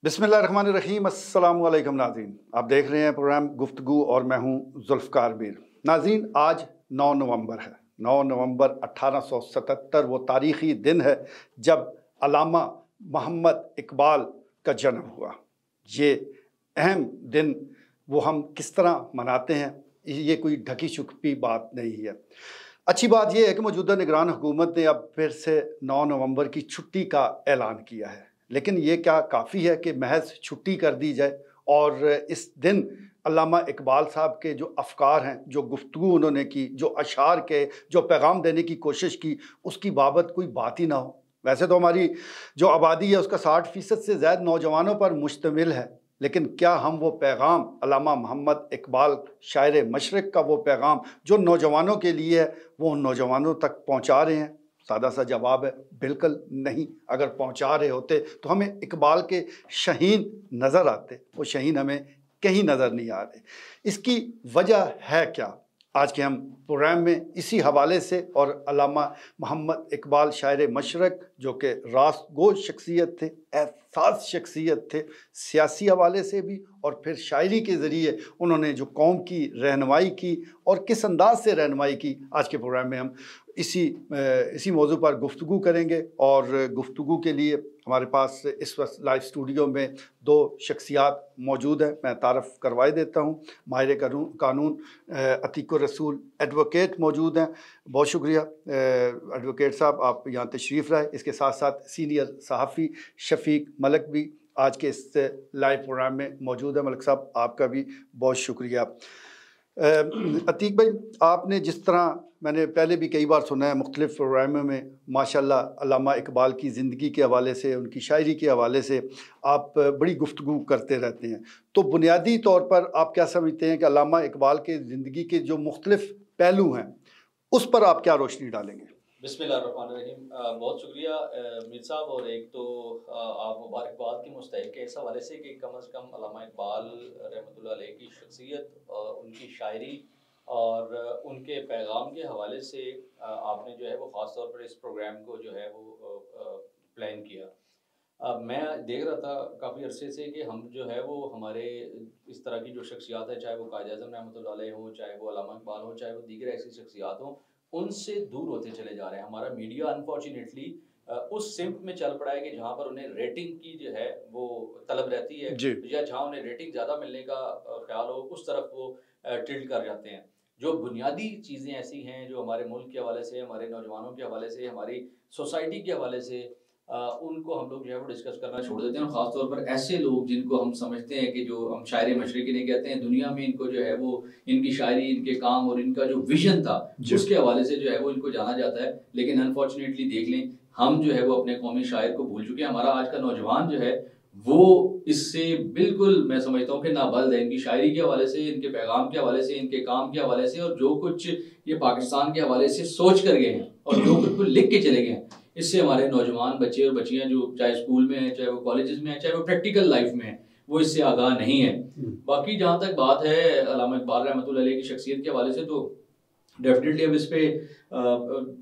बिस्मिल्लाहिर्रहमानिर्रहीम। अस्सलामु अलैकुम नाज़रीन, आप देख रहे हैं प्रोग्राम गुफ्तगू और मैं हूं जुल्फ़कार मीर। नाज़रीन, आज 9 नवंबर है। 9 नवंबर 1877 वो तारीख़ी दिन है जब अल्लामा मोहम्मद इकबाल का जन्म हुआ। ये अहम दिन वो हम किस तरह मनाते हैं, ये कोई ढकी छुपी बात नहीं है। अच्छी बात यह है कि मौजूदा निगरान हुकूमत ने अब फिर से 9 नवंबर की छुट्टी का ऐलान किया है, लेकिन ये क्या काफ़ी है कि महज छुट्टी कर दी जाए और इस दिन अल्लामा इकबाल साहब के जो अफ़कार हैं, जो गुफ्तगू उन्होंने की, जो अशार के, जो पैगाम देने की कोशिश की, उसकी बाबत कोई बात ही ना हो। वैसे तो हमारी जो आबादी है उसका 60% से ज़्यादा नौजवानों पर मुश्तमिल है, लेकिन क्या हम वो पैगाम अल्लामा मोहम्मद इकबाल शायर मशरिक़ का वो पैगाम जो नौजवानों के लिए है वो उन नौजवानों तक पहुँचा रहे हैं? सादा सा जवाब है, बिल्कुल नहीं। अगर पहुंचा रहे होते तो हमें इकबाल के शहीन नज़र आते, वो शहीन हमें कहीं नज़र नहीं आ रहे। इसकी वजह है क्या? आज के हम प्रोग्राम में इसी हवाले से और अल्लामा मोहम्मद इकबाल शायर मशरिक़ जो कि रास्तगो शख्सियत थे, एहसास शख्सियत थे, सियासी हवाले से भी और फिर शायरी के ज़रिए उन्होंने जो कौम की रहनुमाई की और किस अंदाज से रहनुमाई की, आज के प्रोग्राम में हम इसी मौजू पर गुफ्तगू करेंगे। और गुफ्तगू के लिए हमारे पास इस वक्त लाइव स्टूडियो में दो शख्सियात मौजूद हैं। मैं तारफ़ करवाए देता हूँ। माहिर कानून अतीकुर रसूल एडवोकेट मौजूद हैं। बहुत शुक्रिया एडवोकेट साहब, आप यहाँ तशरीफ़ लाए। इसके साथ साथ सीनियर सहाफ़ी शफ़ीक मलिक भी आज के इस लाइव प्रोग्राम में मौजूद है। मलिक साहब, आपका भी बहुत शुक्रिया। अतीक भाई, आपने जिस तरह मैंने पहले भी कई बार सुना है मुख्तलिफ़ प्रोग्रामों में, माशाल्लाह अल्लामा इकबाल की ज़िंदगी के हवाले से, उनकी शायरी के हवाले से आप बड़ी गुफ्तगू करते रहते हैं। तो बुनियादी तौर पर आप क्या समझते हैं कि अल्लामा इकबाल के ज़िंदगी के जो मुख्तलिफ़ पहलू हैं उस पर आप क्या रोशनी डालेंगे? बिस्मिल्लाहिर्रहमानिर्रहीम। बहुत शुक्रिया मीर साहब। और एक तो आप मुबारकबाद के मुस्तहिक़ हैं इस हवाले से कि कम अज़ कम अल्लामा इकबाल रहमतुल्लाह अलैह की शख्सियत, उनकी शायरी और उनके पैगाम के हवाले से आपने जो है वो ख़ास तौर पर इस प्रोग्राम को जो है वो प्लान किया। मैं देख रहा था काफ़ी अरसे से कि हम जो है वो हमारे इस तरह की जो शख्सियात है, चाहे वो कायद आज़म रहमतुल्लाह अलैह हों, चाहे वो अल्लामा इकबाल हों, चाहे वो दीगर ऐसी शख्सियात हों, उनसे दूर होते चले जा रहे हैं। हमारा मीडिया अनफॉर्चुनेटली उस सिम्त में चल पड़ा है कि जहाँ पर उन्हें रेटिंग की जो है वो तलब रहती है, या जहाँ उन्हें रेटिंग ज़्यादा मिलने का ख्याल हो, उस तरफ वो टिल्ट कर जाते हैं। जो बुनियादी चीज़ें ऐसी हैं जो हमारे मुल्क के हवाले से, हमारे नौजवानों के हवाले से, हमारी सोसाइटी के हवाले से, उनको हम लोग जो है वो डिस्कस करना छोड़ देते हैं। और ख़ास तौर पर ऐसे लोग जिनको हम समझते हैं कि जो हम शायर मशरिक़ी नहीं कहते हैं, दुनिया में इनको जो है वो इनकी शायरी, इनके काम और इनका जो विजन था उसके हवाले से जो है वो इनको जाना जाता है। लेकिन अनफॉर्चुनेटली देख लें, हम जो है वो अपने कौमी शायर को भूल चुके हैं। हमारा आज का नौजवान जो है वो इससे बिल्कुल, मैं समझता हूँ कि नाबल्द है। इनकी शायरी के हवाले से, इनके पैगाम के हवाले से, इनके काम के हवाले से, और जो कुछ ये पाकिस्तान के हवाले से सोच कर गए हैं और जो कुछ वो लिख के चले गए हैं, इससे हमारे नौजवान बच्चे और बच्चियां जो चाहे स्कूल में हैं, चाहे वो कॉलेजेस में हैं, चाहे वो प्रैक्टिकल लाइफ में हैं, वो इससे आगाह नहीं है। बाकी जहाँ तक बात है अल्लामा इकबाल रहमतुल्लाह अलैह की शख्सियत के हवाले से, तो डेफिनेटली हम इस पे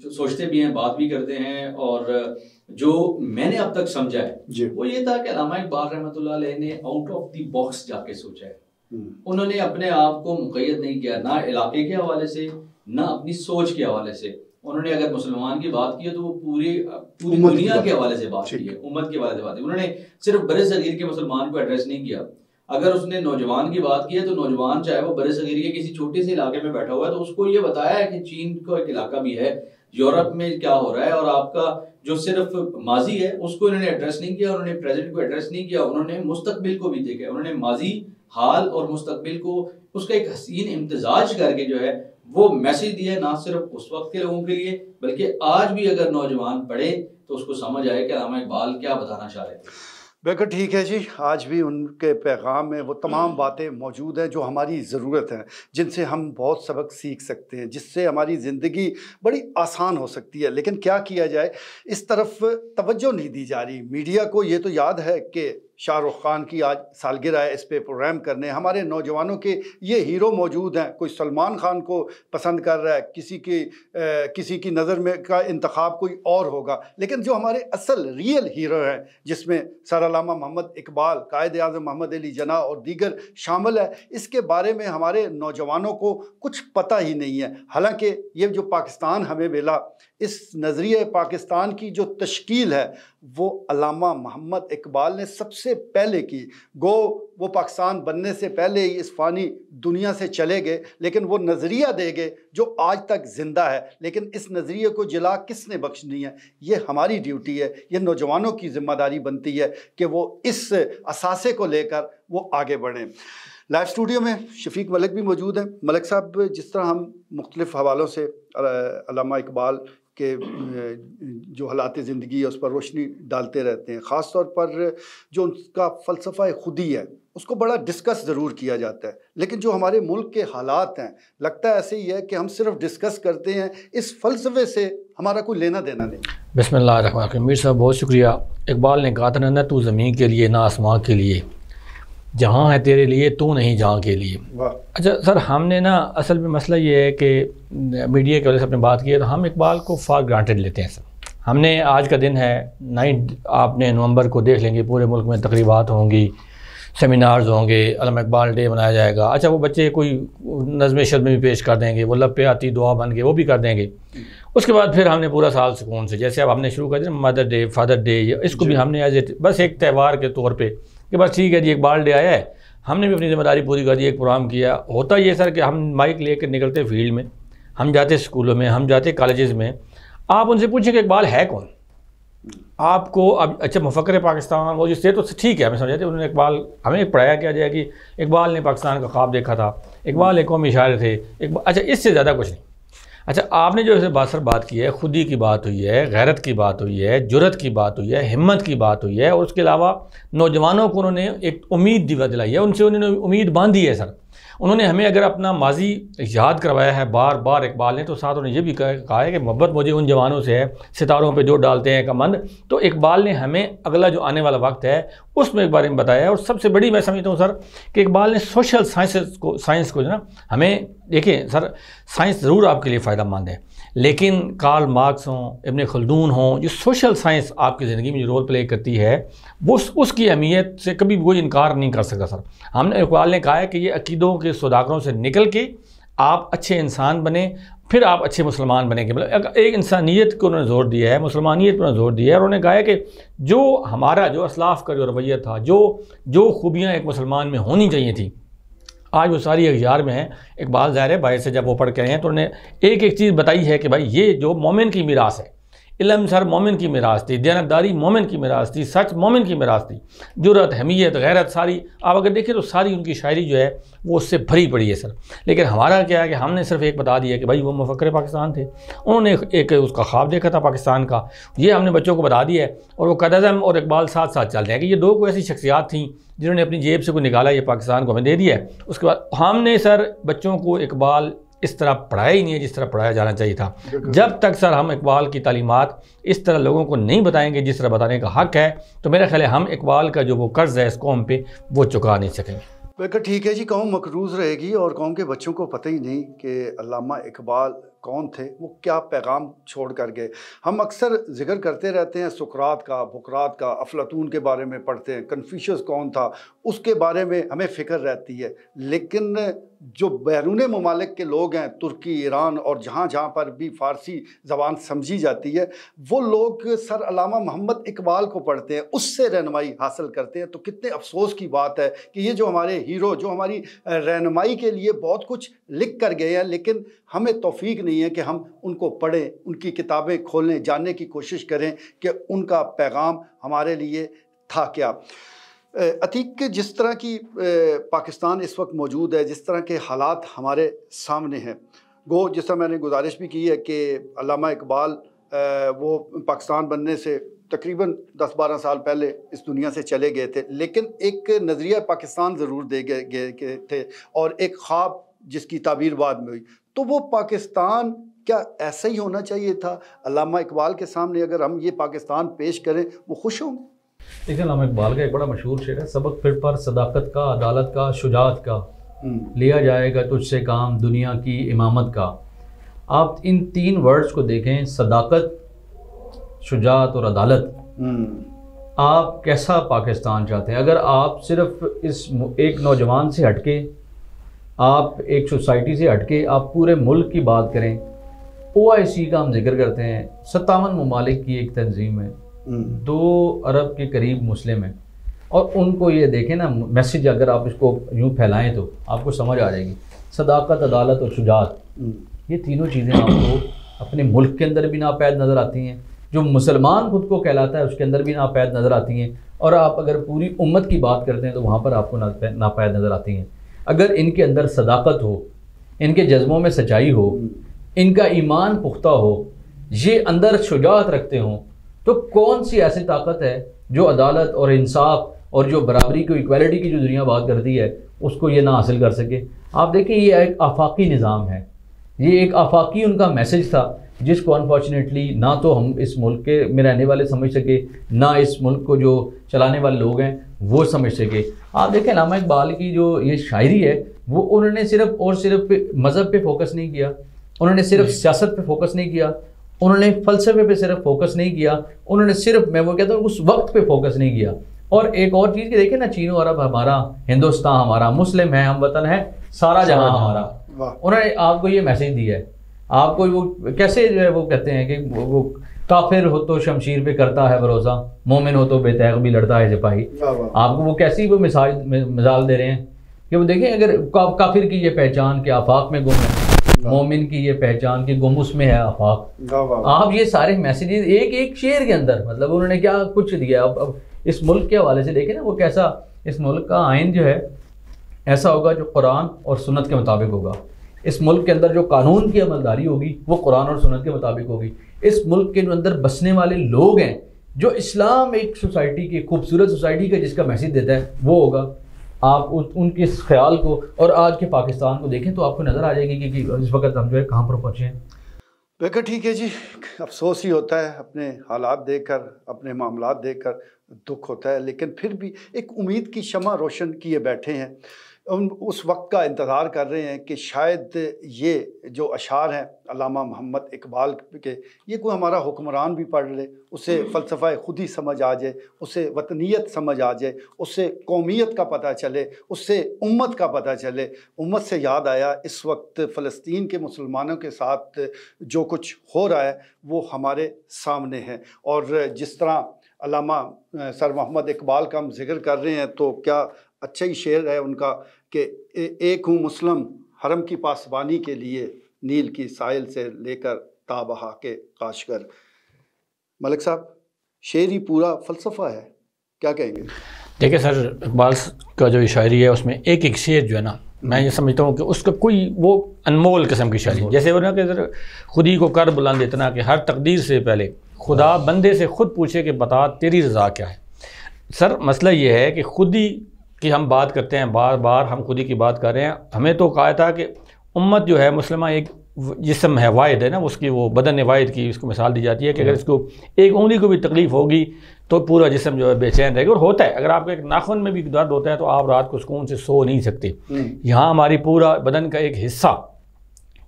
सोचते भी हैं, बात भी करते हैं। और जो मैंने अब तक समझा है वो ये था कि अल्लामा इकबाल रहमतुल्लाह अलैह ने आउट ऑफ द बॉक्स जाके सोचा है। उन्होंने अपने आप को मुक़य्यद नहीं किया, ना इलाके के हवाले से, ना अपनी सोच के हवाले से। उन्होंने अगर मुसलमान की बात की है तो वो पूरी दुनिया के हवाले से बात की है, उम्मत के हवाले से बात की। उन्होंने सिर्फ बड़े सगीर के मुसलमान को एड्रेस नहीं किया। अगर उसने नौजवान की बात की है तो नौजवान चाहे वो बड़े सगीर के किसी छोटे से इलाके में बैठा हुआ है तो उसको ये बताया है कि चीन का एक इलाका भी है, यूरोप में क्या हो रहा है, और आपका जो सिर्फ माजी है उसको इन्होंने एड्रेस नहीं किया, उन्होंने प्रेजेंट को एड्रेस नहीं किया, उन्होंने मुस्तकबिल को भी देखा। उन्होंने माजी, हाल और मुस्तकबिल को उसका एक हसीन इम्तिजाज करके जो है वो मैसेज दिया, ना सिर्फ उस वक्त के लोगों के लिए बल्कि आज भी अगर नौजवान पढ़े तो उसको समझ आए कि अल्लामा इकबाल क्या बताना चाह रहे थे। बिल्कुल ठीक है जी। आज भी उनके पैगाम में वो तमाम बातें मौजूद हैं जो हमारी ज़रूरत है, जिनसे हम बहुत सबक सीख सकते हैं, जिससे हमारी ज़िंदगी बड़ी आसान हो सकती है। लेकिन क्या किया जाए, इस तरफ तवज्जो नहीं दी जा रही। मीडिया को ये तो याद है कि शाहरुख खान की आज सालगिरह है, इस पे प्रोग्राम करने, हमारे नौजवानों के ये हीरो मौजूद हैं। कोई सलमान खान को पसंद कर रहा है, किसी की नज़र में का इंतखाब कोई और होगा, लेकिन जो हमारे असल रियल हीरो हैं, जिसमें सर अल्लामा मोहम्मद इकबाल, कायद आज़म मोहम्मद अली जिन्ना और दीगर शामिल है, इसके बारे में हमारे नौजवानों को कुछ पता ही नहीं है। हालांकि ये जो पाकिस्तान हमें मिला, इस नज़रिए पाकिस्तान की जो तश्कील है वो अल्लामा मोहम्मद इकबाल ने सबसे पहले की। गो वो पाकिस्तान बनने से पहले ही इस फ़ानी दुनिया से चले गए, लेकिन वो नज़रिया दे गए जो आज तक ज़िंदा है। लेकिन इस नज़रिए को जला किसने बख्शनी है? ये हमारी ड्यूटी है, ये नौजवानों की ज़िम्मेदारी बनती है कि वो इस असासे को लेकर वो आगे बढ़ें। लाइव स्टूडियो में शफीक मलिक भी मौजूद हैं। मलिक साहब, जिस तरह हम मुख्तलिफ़ हवालों से अल्लामा इकबाल के जो हालात ज़िंदगी है उस पर रोशनी डालते रहते हैं, ख़ास तौर पर जो उनका फ़लसफ़ा खुदी है उसको बड़ा डिस्कस ज़रूर किया जाता है, लेकिन जो हमारे मुल्क के हालात हैं, लगता है ऐसे ही है कि हम सिर्फ डिस्कस करते हैं, इस फ़लसफ़े से हमारा कोई लेना देना नहीं। बिस्मिल्लाह। मीर साहब बहुत शुक्रिया। इकबाल ने कहा था ना, तू ज़मीन के लिए ना आसमां के लिए, जहाँ है तेरे लिए तू नहीं जहाँ के लिए। अच्छा सर, हमने ना असल में मसला ये है कि मीडिया की वजह से अपने बात की है तो हम इकबाल को फॉर ग्रांटेड लेते हैं सर। हमने आज का दिन है 9 आपने नवंबर को देख लेंगे, पूरे मुल्क में तकरीबात होंगी, सेमिनार्स होंगे, अल्लामा इकबाल डे मनाया जाएगा। अच्छा, वो बच्चे कोई नज़्म शद में भी पेश कर देंगे, वो लब पे आती दुआ बन के वो भी कर देंगे। उसके बाद फिर हमने पूरा साल सुकून से, जैसे अब हमने शुरू कर दिया मदर डे, फादर डे, इसको भी हमने एज ए बस एक त्यौहार के तौर पे कि बस ठीक है जी इकबाल डे आया है, हमने भी अपनी ज़िम्मेदारी पूरी कर दी, एक प्रोग्राम किया। होता ये सर कि हम माइक लेकर निकलते फील्ड में, हम जाते स्कूलों में, हम जाते कॉलेजेस में, आप उनसे पूछें कि इकबाल है कौन आपको। अब अच्छा, मुफक्कर पाकिस्तान वो जिससे तो ठीक है, हमें समझाते उन्होंने इकबाल हमें पढ़ाया क्या जाए कि इकबाल ने पाकिस्तान का ख्वाब देखा था, इकबाल एक कौमी शायर थे, अच्छा इससे ज़्यादा कुछ नहीं। अच्छा, आपने जो ऐसे बात की है, खुदी की बात हुई है, गैरत की बात हुई है, जुरत की बात हुई है, हिम्मत की बात हुई है, और उसके अलावा नौजवानों को उन्होंने एक उम्मीद दिलाई है, उनसे उन्होंने उम्मीद बांधी है सर। उन्होंने हमें अगर अपना माजी याद करवाया है बार बार इकबाल ने, तो साथ उन्होंने ये भी कहा है कि मोहब्बत मुझे उन जवानों से है सितारों पे जो डालते हैं कमंद। तो इकबाल ने हमें अगला जो आने वाला वक्त है उसमें एक बारे में बताया है। और सबसे बड़ी मैं समझता हूँ सर कि इकबाल ने सोशल साइंस को जो ना, हमें देखिए सर, साइंस ज़रूर आपके लिए फ़ायदेमंद है, लेकिन कार्ल मार्क्स हों, इब्न खल्दून हों, जो सोशल साइंस आपकी ज़िंदगी में जो रोल प्ले करती है वो उसकी अहमियत से कभी कोई इनकार नहीं कर सकता सर। हमने इकबाल ने कहा है कि ये अकीदों के सौदागरों से निकल के आप अच्छे इंसान बने, फिर आप अच्छे मुसलमान बनेंगे। मतलब एक इंसानियत को उन्होंने जोर दिया है, मुसलमानियत पर उन्होंने जोर दिया है, और उन्होंने कहा है कि जो हमारा जो असलाफ का जो रवैया था, जो खूबियाँ एक मुसलमान में होनी चाहिए थी, आज वो सारी अखबार में है। इकबाल ज़ाहिर है बाहर से जब वो पढ़ के आए हैं तो उन्होंने एक एक चीज़ बताई है कि भाई ये जो मोमिन की मीरास है, इल्म सर मोमिन की मीरास थी, दयानतदारी मोमिन की मीरास थी, सच मोमिन की मीरास थी, जुरत, हमीयत, गैरत, सारी आप अगर देखें तो सारी उनकी शायरी जो है वो उससे भरी पड़ी है सर। लेकिन हमारा क्या है कि हमने सिर्फ एक बता दिया कि भाई वो मुफक्कर पाकिस्तान थे, उन्होंने एक उसका ख्वाब देखा था पाकिस्तान का, ये हमने बच्चों को बता दिया है। और वो कदम और इकबाल साथ साथ चल रहे हैं कि ये दो कोई ऐसी शख्सियात थी जिन्होंने अपनी जेब से कोई निकाला, ये पाकिस्तान को हमें दे दिया है। उसके बाद हमने सर बच्चों को इकबाल इस तरह पढ़ाया ही नहीं है जिस तरह पढ़ाया जाना चाहिए था। जब तक सर हम इकबाल की तालीमात इस तरह लोगों को नहीं बताएंगे जिस तरह बताने का हक़ है, तो मेरा ख्याल है हम इकबाल का जो वो कर्ज़ है इस कौम पे वो चुका नहीं सकेंगे। बिल्कुल ठीक है जी, कौम मकरूज़ रहेगी और कौम के बच्चों को पता ही नहीं कि अल्लामा इकबाल कौन थे, वो क्या पैगाम छोड़ कर गए। हम अक्सर जिक्र करते रहते हैं सुकरात का, बुकरात का, अफलातून के बारे में पढ़ते हैं, कन्फ्यूशियस कौन था उसके बारे में हमें फ़िक्र रहती है, लेकिन जो बैरून ममालिक के लोग हैं, तुर्की, ईरान और जहाँ जहाँ पर भी फ़ारसी ज़बान समझी जाती है, वो लोग सर अल्लामा मोहम्मद इकबाल को पढ़ते हैं, उससे रहनुमाई हासिल करते हैं। तो कितने अफसोस की बात है कि ये जो हमारे हीरो जो हमारी रहनुमाई के लिए बहुत कुछ लिख कर गए हैं, लेकिन हमें तौफीक नहीं है कि हम उनको पढ़ें, उनकी किताबें खोलें, जानने की कोशिश करें कि उनका पैगाम हमारे लिए था क्या। अतीक, जिस तरह की पाकिस्तान इस वक्त मौजूद है, जिस तरह के हालात हमारे सामने हैं, गो जिस तरह मैंने गुजारिश भी की है कि अल्लामा इकबाल वो पाकिस्तान बनने से तकरीबन 10-12 साल पहले इस दुनिया से चले गए थे, लेकिन एक नज़रिया पाकिस्तान ज़रूर दे गए थे और एक ख्वाब जिसकी ताबीर बाद में हुई। तो वो पाकिस्तान क्या ऐसा ही होना चाहिए था? अल्लामा इकबाल के सामने अगर हम ये पाकिस्तान पेश करें, वो खुश होंगे? देखिए अल्लामा इकबाल का एक बड़ा मशहूर शेर है, सबक फिर पर सदाकत का, अदालत का, शुजात का, लिया जाएगा तुझसे काम दुनिया की इमामत का। आप इन 3 वर्ड्स को देखें, सदाकत, शुजात और अदालत। आप कैसा पाकिस्तान चाहते हैं? अगर आप सिर्फ इस एक नौजवान से हटके, आप एक सोसाइटी से हटके आप पूरे मुल्क की बात करें, OIC का हम जिक्र करते हैं, 57 ममालिक की एक तंजीम है, 2 अरब के करीब मुस्लिम हैं, और उनको ये देखें ना, मैसेज अगर आप इसको यूँ फैलाएं तो आपको समझ आ जाएगी। सदाकत, अदालत और शुजात, ये तीनों चीज़ें आपको अपने मुल्क के अंदर भी नापैद नज़र आती हैं, जो मुसलमान खुद को कहलाता है उसके अंदर भी नापैद नज़र आती हैं, और आप अगर पूरी उम्मत की बात करते हैं तो वहाँ पर आपको नापैद नज़र आती हैं। अगर इनके अंदर सदाकत हो, इनके जज्बों में सच्चाई हो, इनका ईमान पुख्ता हो, ये अंदर शुजात रखते हों, तो कौन सी ऐसी ताकत है जो अदालत और इंसाफ और जो बराबरी को, इक्वालिटी की जो दुनिया बात करती है, उसको ये ना हासिल कर सके। आप देखें ये एक आफाकी निज़ाम है, ये एक आफाकी उनका मैसेज था, जिसको अनफॉर्चुनेटली ना तो हम इस मुल्क के में रहने वाले समझ सके, ना इस मुल्क को जो चलाने वाले लोग हैं वो समझ सके। आप देखें अल्लामा इकबाल की जो ये शायरी है, वो उन्होंने सिर्फ और सिर्फ मज़हब पे फोकस नहीं किया, उन्होंने सिर्फ सियासत पे फोकस नहीं किया, उन्होंने फ़लसफ़े पे सिर्फ फोकस नहीं किया, उन्होंने सिर्फ, मैं वो कहता हूँ, उस वक्त पे फोकस नहीं किया। और एक और चीज़ की देखें ना, चीनो अरब हमारा, हिंदुस्तान हमारा, मुस्लिम है, हम वतन है, सारा जहां हमारा। उन्होंने आपको ये मैसेज दिया है। आपको वो कैसे जो है वो कहते हैं कि वो काफिर हो तो शमशीर पे करता है भरोसा, मोमिन हो तो बेतैग भी लड़ता है सिपाही। आपको वो कैसी वो मिसाल दे रहे हैं कि वो देखें, अगर काफिर की ये पहचान के आफाक में गुम है, मोमिन की ये पहचान के गुम उसमें है आफाक। आप ये सारे मैसेजेस एक एक शेर के अंदर, मतलब उन्होंने क्या कुछ दिया। अब इस मुल्क के हवाले से देखें ना, वो कैसा, इस मुल्क का आइन जो है ऐसा होगा जो कुरान और सुन्नत के मुताबिक होगा। इस मुल्क के अंदर जो कानून की अमलदारी होगी वो कुरान और सुन्नत के मुताबिक होगी। इस मुल्क के अंदर बसने वाले लोग हैं, जो इस्लाम एक सोसाइटी की, खूबसूरत सोसाइटी का जिसका मैसेज देता है, वो होगा। आप उनके इस ख्याल को और आज के पाकिस्तान को देखें तो आपको नज़र आ जाएगी कि इस वक्त हम जो है कहाँ पर पहुँचे हैं। बिल्कुल ठीक है जी, अफसोस ही होता है अपने हालात देखकर, अपने मामलात देखकर दुख होता है, लेकिन फिर भी एक उम्मीद की शमा रोशन किए बैठे हैं। उस वक्त का इंतज़ार कर रहे हैं कि शायद ये जो अशार हैं अल्लामा मोहम्मद इकबाल के, ये कोई हमारा हुक्मरान भी पढ़ ले, उसे फ़लसफ़ा खुद ही समझ आ जाए, उसे वतनीयत समझ आ जाए, उससे कौमियत का पता चले, उससे उम्मत का पता चले। उम्मत से याद आया, इस वक्त फ़लस्तीन के मुसलमानों के साथ जो कुछ हो रहा है वो हमारे सामने है। और जिस तरह अल्लामा सर मोहम्मद इकबाल का हम जिक्र कर रहे हैं, तो क्या अच्छा ही शेर है उनका कि एक हूँ मुस्लिम हरम की पासबानी के लिए, नील की साहिल से लेकर ताबहा के काशगर। मलिक साहब, शेर ही पूरा फ़लसफ़ा है, क्या कहेंगे? देखिए सर, इकबाल का जो शायरी है उसमें एक एक शेर जो है ना, मैं ये समझता हूँ कि उसका कोई वो अनमोल किस्म की शायरी, जैसे वो ना कि खुद ही को कर बुलंद इतना कि हर तकदीर से पहले खुदा बंदे से खुद पूछे कि बता तेरी रज़ा क्या है। सर मसला ये है कि खुद ही की हम बात करते हैं, बार बार हम खुद ही की बात कर रहे हैं। हमें तो कहा था कि उम्मत जो है मुस्लिमा एक जिस्म है, वाहिद है ना, उसकी वो बदन वाहिद की उसको मिसाल दी जाती है कि अगर इसको एक उंगली को भी तकलीफ़ होगी तो पूरा जिस्म जो है बेचैन रहेगा। और होता है, अगर आपको एक नाखून में भी दर्द होता है तो आप रात को सुकून से सो नहीं सकते। यहाँ हमारी पूरा बदन का एक हिस्सा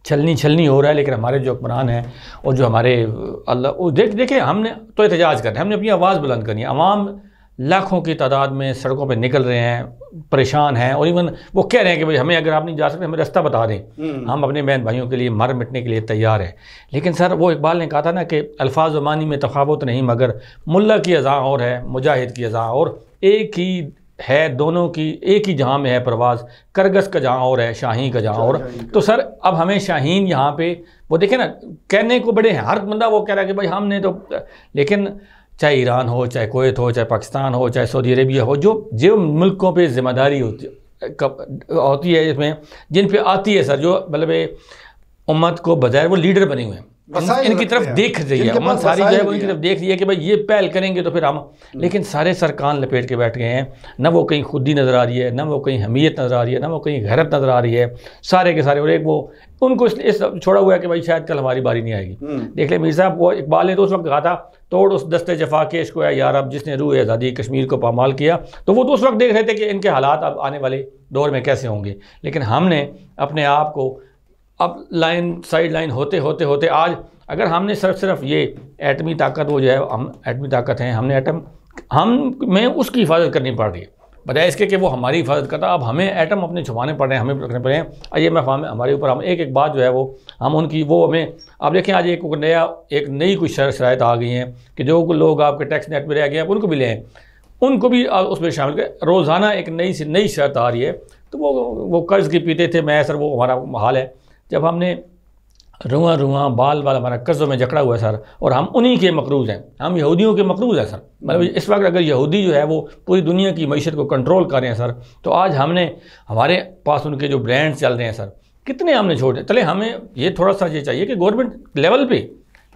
छलनी हो रहा है, लेकिन हमारे जो हुक्मरान हैं और जो हमारे अल्लाह देखिए, हमने तो एहतजाज करना है, हमने अपनी आवाज़ बुलंद करनी है। अवाम लाखों की तादाद में सड़कों पे निकल रहे हैं, परेशान हैं, और इवन वो कह रहे हैं कि भाई हमें, अगर आप नहीं जा सकते हमें रास्ता बता दें, हम अपने बहन भाइयों के लिए मर मिटने के लिए तैयार हैं। लेकिन सर वो इकबाल ने कहा था ना कि अल्फाज व मानी में तफावत नहीं, मगर मुल्ला की अज़ा और है, मुजाहिद की अज़ा और, एक ही है दोनों की, एक ही जहाँ में है परवाज़, करगस का जहाँ और है, शाहीन का जहाँ और। तो सर अब हमें शाहीन यहाँ पे वो देखें ना, कहने को बड़े हैं, हर बंदा वो कह रहा है कि भाई हमने तो, लेकिन चाहे ईरान हो, चाहे कुवैत हो, चाहे पाकिस्तान हो, चाहे सऊदी अरेबिया हो, जो मुल्कों पे ज़िम्मेदारी होती है, इसमें जिन पे आती है सर, जो मतलब उम्मत को बजाय वो लीडर बने हुए हैं, इनकी तरफ देख रही है, अमन सारी जो है वो इनकी तरफ देख रही है कि भाई ये पहल करेंगे तो फिर हम, लेकिन सारे सर कान लपेट के बैठ गए हैं। ना वो कहीं खुदी नज़र आ रही है, ना वो कहीं हमीयत नज़र आ रही है, ना वो कहीं गैरत नज़र आ रही है, सारे के सारे। और एक वो उनको इस छोड़ा हुआ है कि भाई शायद कल हमारी बारी नहीं आएगी। देख ले मीर साहब, वो इकबाल ने तो उस वक्त कहा था, तोड़ उस दस्ते जफाकेश को है यार अब जिसने रूह आज़ादी कश्मीर को पामाल किया। तो वो तो उस वक्त देख रहे थे कि इनके हालात अब आने वाले दौर में कैसे होंगे। लेकिन हमने अपने आप को अब साइड लाइन होते होते होते आज अगर हमने सिर्फ ये एटमी ताकत, वो जो है हम एटमी ताकत हैं, हमने एटम में उसकी हिफाजत करनी पड़ रही है बजाय इसके कि वो हमारी हिफाजत करता। अब हमें एटम अपने छुपाने पड़ रहे हैं, हमें रखने पड़ रहे हैं। IMF हमारे ऊपर हम एक बात जो है वो हम उनकी वो हमें, आप देखें आज एक नई कुछ शराइत आ गई हैं कि जो लोग आपके टैक्स नेट में रह गए हैं उनको भी लें, उनको भी उसमें शामिल करें। रोज़ाना एक नई शर्त आ रही है। तो वो कर्ज़ की पीते थे मैं सर, वो हमारा हाल है जब हमने रुआ बाल हमारा कर्ज़ों में जकड़ा हुआ है सर, और हम उन्हीं के मकरूज़ हैं, हम यहूदियों के मकरूज़ हैं सर। मतलब इस वक्त अगर यहूदी जो है वो पूरी दुनिया की मईशत को कंट्रोल कर रहे हैं सर, तो आज हमारे पास उनके जो ब्रांड चल रहे हैं सर, कितने हमने छोड़े। चले हमें ये थोड़ा सा ये चाहिए कि गवर्नमेंट लेवल पे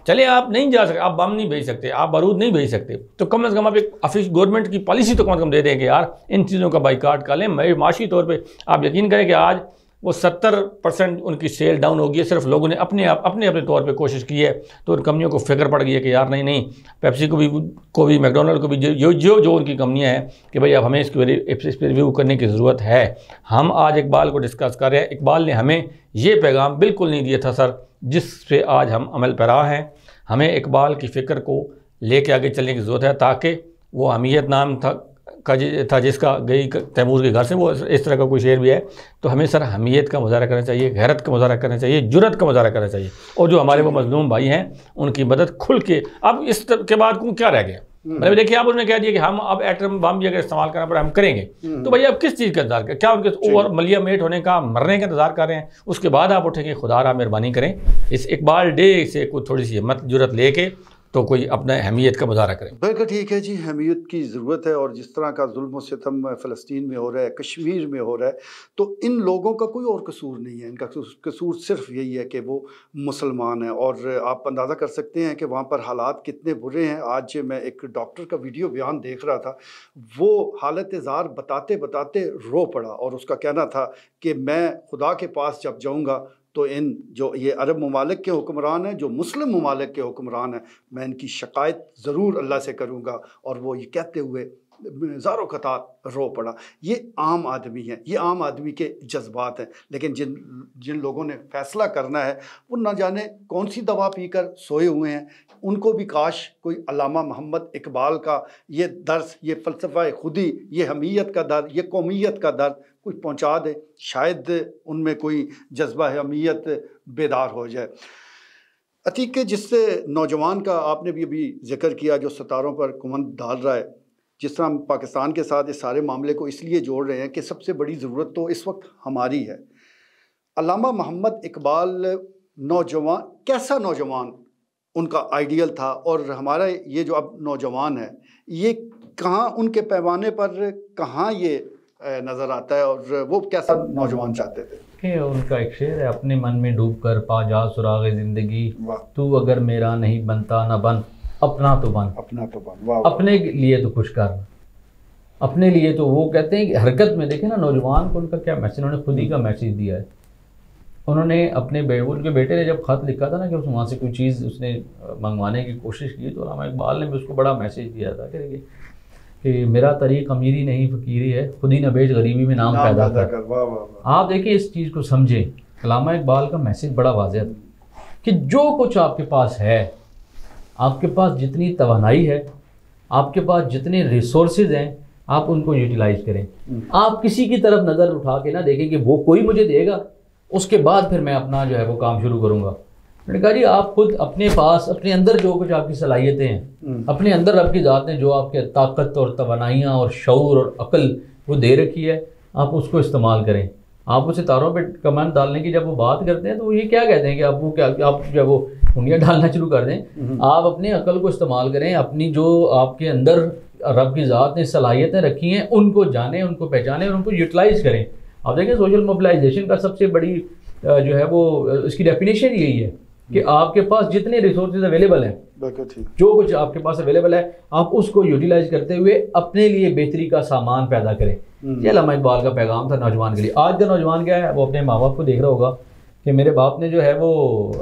चले, आप नहीं जा सकते, आप बम नहीं भेज सकते, आप बारूद नहीं भेज सकते, तो कम से कम आप एक गवर्नमेंट की पॉलिसी तो कम से कम दे देंगे यार, इन चीज़ों का बाइकाट कर लें। माशी तौर पर आप यकीन करें कि आज वो 70% उनकी सेल डाउन हो गई है। सिर्फ लोगों ने अपने तौर पे कोशिश की है, तो उन कंपनियों को फिक्र पड़ गई है कि यार नहीं पेप्सी को भी मैकडोनल्ड को भी जो उनकी कंपनियां हैं कि भाई अब हमें इस पर रिव्यू करने की ज़रूरत है। हम आज इकबाल को डिस्कस कर रहे हैं। इकबाल ने हमें ये पैगाम बिल्कुल नहीं दिया था सर जिस पे आज हम अमल पैरा हैं। हमें इकबाल की फ़िक्र को लेके आगे चलने की ज़रूरत है, ताकि वो अहमियत नाम था जिसका गई तैमूर के घर से, वो इस तरह का कोई शेर भी है। तो हमें सर हमीयत का मुजाहरा करना चाहिए, गैरत का मुजाहरा करना चाहिए, जुर्रत का मुजाहरा करना चाहिए, और जो हमारे वो मजलूम भाई हैं उनकी मदद खुल के। अब इस के बाद क्या रह गया? मतलब देखिए आप उन्होंने कह दिया कि हम अब एटम बम भी अगर इस्तेमाल करना पड़े हम करेंगे, तो भैया आप किस चीज़ का इंतजार करें? क्या उनके ओवर मलिया मेट होने का, मरने का इंतजार कर रहे हैं? उसके बाद आप उठेंगे, खुदा रहा मेहरबानी करें इस इकबाल डे से कुछ थोड़ी सी हिम्मत जुर्रत लेके तो कोई अपना अहमियत का मुजाहरा करें। बिल्कुल ठीक है जी, अहमियत की ज़रूरत है। और जिस तरह का जुल्म सितम फ़लस्तीन में हो रहा है, कश्मीर में हो रहा है, तो इन लोगों का कोई और कसूर नहीं है। इनका कसूर सिर्फ यही है कि वो मुसलमान हैं। और आप अंदाज़ा कर सकते हैं कि वहाँ पर हालात कितने बुरे हैं। आज मैं एक डॉक्टर का वीडियो बयान देख रहा था, वो हालत ज़ार बताते बताते रो पड़ा, और उसका कहना था कि मैं खुदा के पास जब जाऊँगा तो इन जो ये अरब ममालिक के हुक्मरान हैं, जो मुस्लिम ममालिक के हुक्मरान हैं, मैं इनकी शिकायत ज़रूर अल्लाह से करूँगा। और वो ये कहते हुए ज़ारों कतार रो पड़ा। ये आम आदमी हैं, ये आम आदमी के जज्बात हैं। लेकिन जिन लोगों ने फ़ैसला करना है वो न जाने कौन सी दवा पीकर सोए हुए हैं। उनको भी काश कोई अल्लामा मोहम्मद इकबाल का ये दर्स, ये फ़लसफ़ा खुदी, ये हमीयत का दर्द, ये कौमियत का दर्द कोई पहुँचा दे, शायद उनमें कोई जज्बा हमीयत बेदार हो जाए। अतीक के जिससे नौजवान का आपने भी अभी जिक्र किया, जो सितारों पर कुमंद डाल रहा है, जिस तरह हम पाकिस्तान के साथ इस सारे मामले को इसलिए जोड़ रहे हैं कि सबसे बड़ी ज़रूरत तो इस वक्त हमारी है। अल्लामा मोहम्मद इकबाल नौजवान, कैसा नौजवान उनका आइडियल था, और हमारा ये जो अब नौजवान है ये कहाँ, उनके पैमाने पर कहाँ ये नज़र आता है, और वो कैसा नौजवान चाहते थे? उनका एक शेर है, अपने मन में डूब कर पा जा सुराग ज़िंदगी, तू अगर मेरा नहीं बनता ना बन, अपना तो बन, अपना तो बन। वाह, अपने लिए तो कुछ कर, अपने लिए तो वो कहते हैं कि हरकत में देखें ना नौजवान को उनका क्या मैसेज, उन्होंने खुद ही का मैसेज दिया है। उन्होंने अपने उनके बेटे ने जब ख़त लिखा था ना कि वहाँ से कोई चीज़ उसने मंगवाने की कोशिश की, तो अल्लामा इकबाल ने भी उसको बड़ा मैसेज दिया था कि मेरा तरीक़ अमीरी नहीं फ़कीरी है, खुद ही न बेच गरीबी में नाम पैदा कर। आप देखिए इस चीज़ को समझें, अल्लामा इकबाल का मैसेज बड़ा वाज़ेह था कि जो कुछ आपके पास है, आपके पास जितनी तवानाई है, आपके पास जितने रिसोर्सेज हैं, आप उनको यूटिलाइज़ करें। आप किसी की तरफ नज़र उठा के ना देखें कि वो कोई मुझे देगा उसके बाद फिर मैं अपना जो है वो काम शुरू करूँगा। मैंने कहा जी आप खुद अपने पास, अपने अंदर जो कुछ आपकी सलाहियतें हैं, अपने अंदर रब की ज़ात ने जो आपके ताकत और तवानाइयाँ और शऊर और अक्ल वो दे रखी है, आप उसको इस्तेमाल करें। आप उस सितारों पे कमेंट डालने की जब वो बात करते हैं तो वो ये क्या कहते हैं कि आप वो क्या, आप जो है वो उंगलियाँ डालना शुरू कर दें। आप अपने अक्ल को इस्तेमाल करें, अपनी जो आपके अंदर रब की ज़ात ने सलाहियतें रखी हैं उनको जानें, उनको पहचानें और उनको यूटिलाइज़ करें। आप देखें सोशल मोबिलाइजेशन का सबसे बड़ी जो है वो इसकी डेफिनेशन यही है कि आपके पास जितने रिसोर्सेज अवेलेबल हैं, जो कुछ आपके पास अवेलेबल है, आप उसको यूटिलाइज करते हुए अपने लिए बेहतरी का सामान पैदा करें। ये अल्लामा इकबाल का पैगाम था नौजवान के लिए। आज का नौजवान क्या है, वो अपने माँ बाप को देख रहा होगा कि मेरे बाप ने जो है वो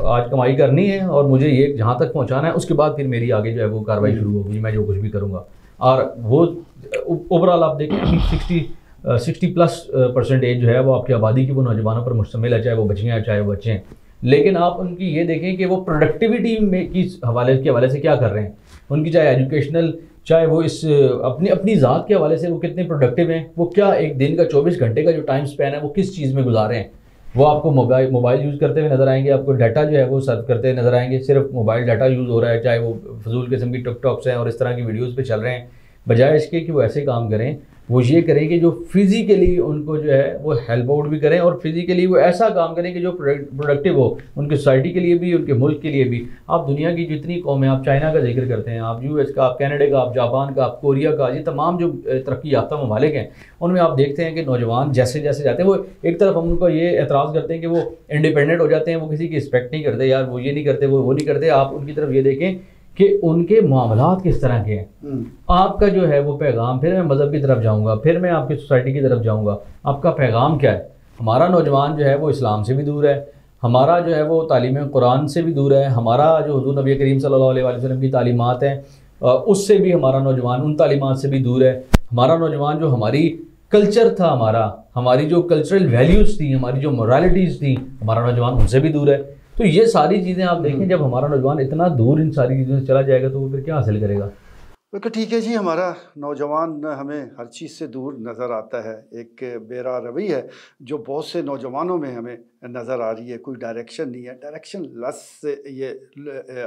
आज कमाई करनी है और मुझे ये जहाँ तक पहुँचाना है, उसके बाद फिर मेरी आगे जो है वो कार्रवाई शुरू होगी, मैं जो कुछ भी करूँगा। और वो ओवरऑल आप देखें 60+ एज जो है वो आपकी आबादी की वो नौजवानों पर मुश्तमिल है, चाहे वो बच्चियाँ हैं चाहे वो बच्चे हैं। लेकिन आप उनकी ये देखें कि वो प्रोडक्टिविटी में की हवाले से क्या कर रहे हैं, उनकी चाहे एजुकेशनल, चाहे वो इस अपनी ज़ात के हवाले से वो कितने प्रोडक्टिव हैं, वो क्या एक दिन का 24 घंटे का जो टाइम स्पैन है वो किस चीज़ में गुजार रहे हैं। वो आपको मोबाइल यूज़ करते हुए नज़र आएंगे, आपको डाटा जो है वो सर्व करते हुए नज़र आएंगे, सिर्फ मोबाइल डाटा यूज़ हो रहा है, चाहे वो फजूल किस्म की टिकटॉक्स हैं और इस तरह की वीडियोज़ पे चल रहे हैं। बजाय इसके कि वो ऐसे काम करें, वो ये करें कि जो फिज़िकली उनको जो है वो हेल्प आउट भी करें और फिज़िकली वो ऐसा काम करें कि जो प्रोडक्टिव हो उनकी सोसाइटी के लिए भी, उनके मुल्क के लिए भी। आप दुनिया की जितनी कौमें, आप चाइना का जिक्र करते हैं, आप US का, आप कनाडा का, आप जापान का, आप कोरिया का, ये तमाम जो तरक्की याफ्ता ममालिक हैं, उनमें आप देखते हैं कि नौजवान जैसे जैसे जाते हैं, वो एक तरफ हम उनको ये एतराज़ करते हैं कि वो इंडिपेंडेंट हो जाते हैं, वो किसी की रिस्पेक्ट नहीं करते, यार वो ये नहीं करते, वो नहीं करते। आप उनकी तरफ ये देखें कि उनके मामलात किस तरह के हैं। आपका जो है वो पैगाम, फिर मैं मज़हब की तरफ जाऊंगा, फिर मैं आपकी सोसाइटी की तरफ जाऊंगा, आपका पैगाम क्या है। हमारा नौजवान जो है वो इस्लाम से भी दूर है, हमारा जो है वो तालीम कुरान से भी दूर है, हमारा जो हुज़ूर नबी करीम सल्लल्लाहु अलैहि वसल्लम की तालीमात हैं उससे भी हमारा नौजवान उन तालीमात से भी दूर है। हमारा नौजवान जो हमारी कल्चर था, हमारी जो कल्चरल वैल्यूज़ थी, हमारी जो मोरालिटीज़ थी, हमारा नौजवान उनसे भी दूर है। तो ये सारी चीज़ें आप देखें, जब हमारा नौजवान इतना दूर इन सारी चीज़ों से चला जाएगा तो वो फिर क्या हासिल करेगा। तो ठीक है जी, हमारा नौजवान हमें हर चीज़ से दूर नज़र आता है। एक बेरा रवि है जो बहुत से नौजवानों में हमें नज़र आ रही है, कोई डायरेक्शन नहीं है, डायरेक्शन लेस से ये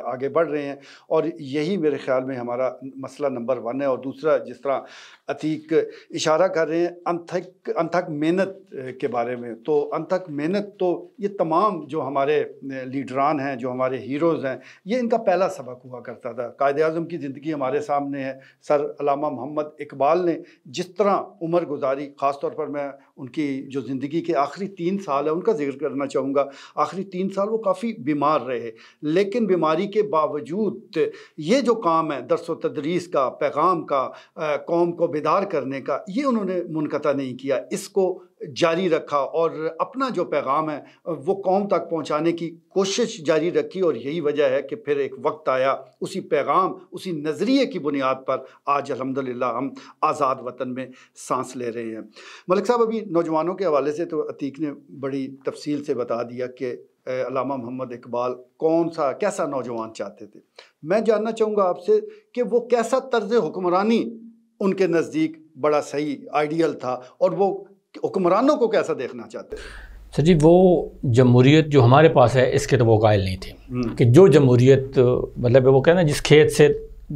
आगे बढ़ रहे हैं और यही मेरे ख़्याल में हमारा मसला नंबर 1 है। और दूसरा, जिस तरह अतीक इशारा कर रहे हैं अनथक मेहनत के बारे में, तो अनथक मेहनत तो ये तमाम जो हमारे लीडरान हैं, जो हमारे हीरोज़ हैं, ये इनका पहला सबक हुआ करता था। कायदे आज़म की ज़िंदगी हमारे सामने है। सर अल्लामा मोहम्मद इकबाल ने जिस तरह उम्र गुजारी, ख़ास तौर पर मैं उनकी जो ज़िंदगी के आखिरी 3 साल है उनका जिक्र करना चाहूँगा। आखिरी 3 साल वो काफ़ी बीमार रहे, लेकिन बीमारी के बावजूद ये जो काम है दर्स व तदरीस का, पैगाम का, कौम को बेदार करने का, ये उन्होंने मुनक़ता नहीं किया, इसको जारी रखा और अपना जो पैगाम है वो कौम तक पहुंचाने की कोशिश जारी रखी। और यही वजह है कि फिर एक वक्त आया, उसी पैगाम, उसी नज़रिए की बुनियाद पर आज अल्हम्दुलिल्लाह हम आज़ाद वतन में सांस ले रहे हैं। मलिक साहब, अभी नौजवानों के हवाले से तो अतीक ने बड़ी तफसील से बता दिया कि अल्लामा मोहम्मद इकबाल कैसा नौजवान चाहते थे। मैं जानना चाहूँगा आपसे कि वो कैसा तर्ज़ हुक्मरानी उनके नज़दीक बड़ा सही आइडियल था और वो हुक्मरानों को कैसा देखना चाहते थे। सर जी, वो जमहूरियत जो हमारे पास है इसके तो वो कायल नहीं थे कि जो जमहूरियत मतलब वो कहना जिस खेत से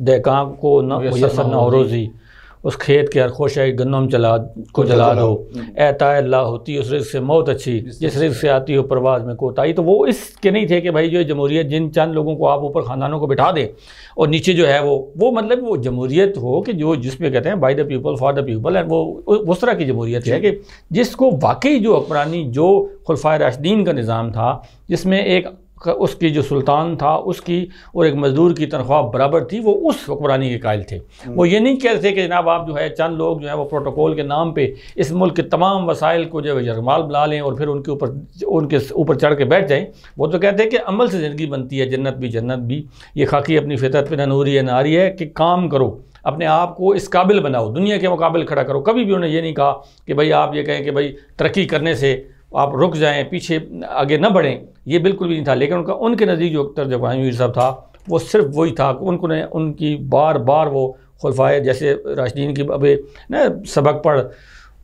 देकां को न मुयसर न हो रोज़ी, उस खेत के हर खोश है गन्नम को जला दो, एता अल्लाह होती उस रिज़्क़ से मौत अच्छी, जिस रिज़्क़ से आती हो परवाज़ में कोताही। तो वो इसके नहीं थे कि भाई जो जमहूरियत जिन चंद लोगों को आप ऊपर ख़ानदानों को बिठा दें और नीचे जो है वो मतलब वो जमहूरियत हो कि जो जिसमें कहते हैं by the people for the people, and वो उस तरह की जमहूरियत है कि जिसको वाकई जो हुक्मरानी, जो खुलफाए राशिदीन का निज़ाम था, जिसमें एक उसकी जो सुल्तान था उसकी और एक मज़दूर की तनख्वाह बराबर थी, वो उस हुक्मरानी के कायल थे। वो ये नहीं कहते थे कि जनाब आप जो है चंद लोग जो है वो प्रोटोकॉल के नाम पे इस मुल्क के तमाम वसाइल को जो है यरगमाल बना लें और फिर उनके ऊपर चढ़ के बैठ जाएं। वो तो कहते हैं कि अमल से ज़िंदगी बनती है, जन्नत भी। ये खाकी अपनी फितरत पे न नूरी है नारी है कि काम करो, अपने आप को इस काबिल बनाओ, दुनिया के मुकाबले खड़ा करो। कभी भी उन्होंने ये नहीं कहा कि भाई आप ये कहें कि भाई तरक्की करने से आप रुक जाएं, पीछे आगे न बढ़ें, ये बिल्कुल भी नहीं था। लेकिन उनके नज़दीक जो तर्ज मीर साहब था वो सिर्फ वही था कि उनकी बार बार वो खुलफाए जैसे राशिदीन की अबे न सबक पढ़,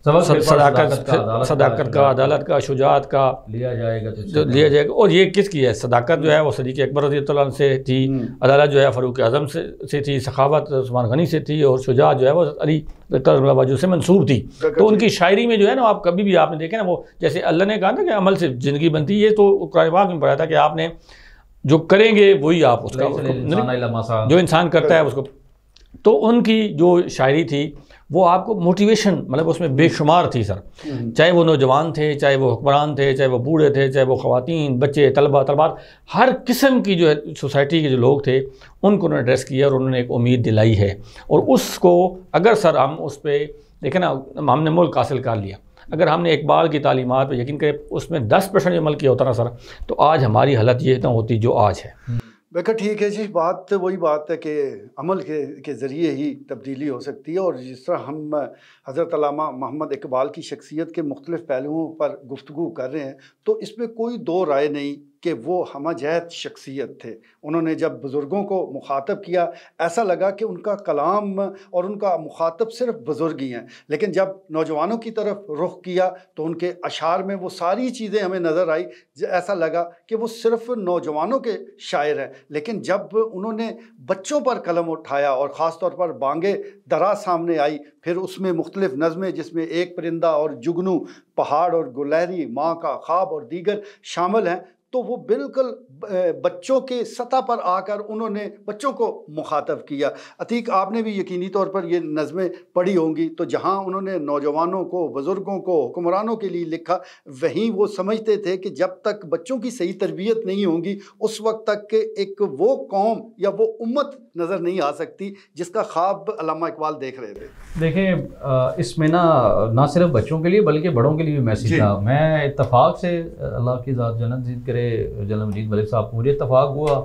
सदाकत का, अदालत का, शुजात का लिया जाएगा। और ये किसकी है? सदाकत जो है वो सदीक़ अकबर रज़ियल्लाहु अन्हु से थी, अदालत जो है फ़ारूक आज़म से थी, सखावत उस्मान गनी से थी और शुजात जो है वो अली वजू से मंसूब थी। तो उनकी शायरी में जो है ना, आप कभी भी आपने देखे ना, वो जैसे अल्लाह ने कहा ना कि अमल से ज़िंदगी बनती है, ये तो कुरान पाक में पढ़ा था कि आपने जो करेंगे वही आप उसका जो इंसान करता है उसको। तो उनकी जो शायरी थी वो आपको मोटिवेशन मतलब उसमें बेशुमार थी सर। चाहे वो नौजवान थे, चाहे वो हुक्मरान थे, चाहे वो बूढ़े थे, चाहे वो ख़वातीन, बच्चे, तलबा, तलबात, हर किस्म की जो है सोसाइटी के जो लोग थे उनको उन्होंने एड्रेस किया और उन्होंने एक उम्मीद दिलाई है। और उसको अगर सर हम उस पर देखें ना, हमने मुल्क हासिल कर लिया। अगर हमने इकबाल की तालीमात पर यकीन करें उसमें 10% अमल किया होता ना सर, तो आज हमारी हालत ये ना होती जो आज है। बिल्कुल ठीक है जी। बात वही बात है कि अमल के ज़रिए ही तब्दीली हो सकती है। और जिस तरह हम हज़रत अल्लामा मोहम्मद इकबाल की शख्सियत के मुख्तलिफ़ पहलुओं पर गुफ्तगू कर रहे हैं, तो इसमें कोई दो राय नहीं कि वो हमजहत शख्सियत थे। उन्होंने जब बुज़ुर्गों को मुखातब किया, ऐसा लगा कि उनका कलाम और उनका मुखातब सिर्फ बुज़ुर्ग ही हैं। लेकिन जब नौजवानों की तरफ रुख किया तो उनके अशार में वो सारी चीज़ें हमें नज़र आई, ऐसा लगा कि वो सिर्फ नौजवानों के शायर हैं। लेकिन जब उन्होंने बच्चों पर कलम उठाया और ख़ास तौर पर बांगे दरा सामने आई, फिर उसमें मुख्तलिफ नज़में जिसमें एक परिंदा और जुगनू, पहाड़ और गुलहरी, माँ का ख्वाब और दीगर शामिल हैं, तो वो बिल्कुल बच्चों के सतह पर आकर उन्होंने बच्चों को मुखातब किया। अतीक, आपने भी यकीनी तौर पर ये नज़में पढ़ी होंगी, तो जहाँ उन्होंने नौजवानों को, बुज़ुर्गों को, हुक्मरानों के लिए लिखा, वहीं वो समझते थे कि जब तक बच्चों की सही तरबियत नहीं होगी उस वक्त तक एक वो कौम या वो उम्मत नज़र नहीं आ सकती जिसका ख्वाब अल्लामा इकबाल देख रहे थे। देखें, इसमें ना सिर्फ बच्चों के लिए बल्कि बड़ों के लिए भी मैसेज था। मैं इत्तफाक से, अल्लाह की ज़ात जन्नत नसीब करे जनाब मजीद मलिक साहब को, मुझे इत्तफाक हुआ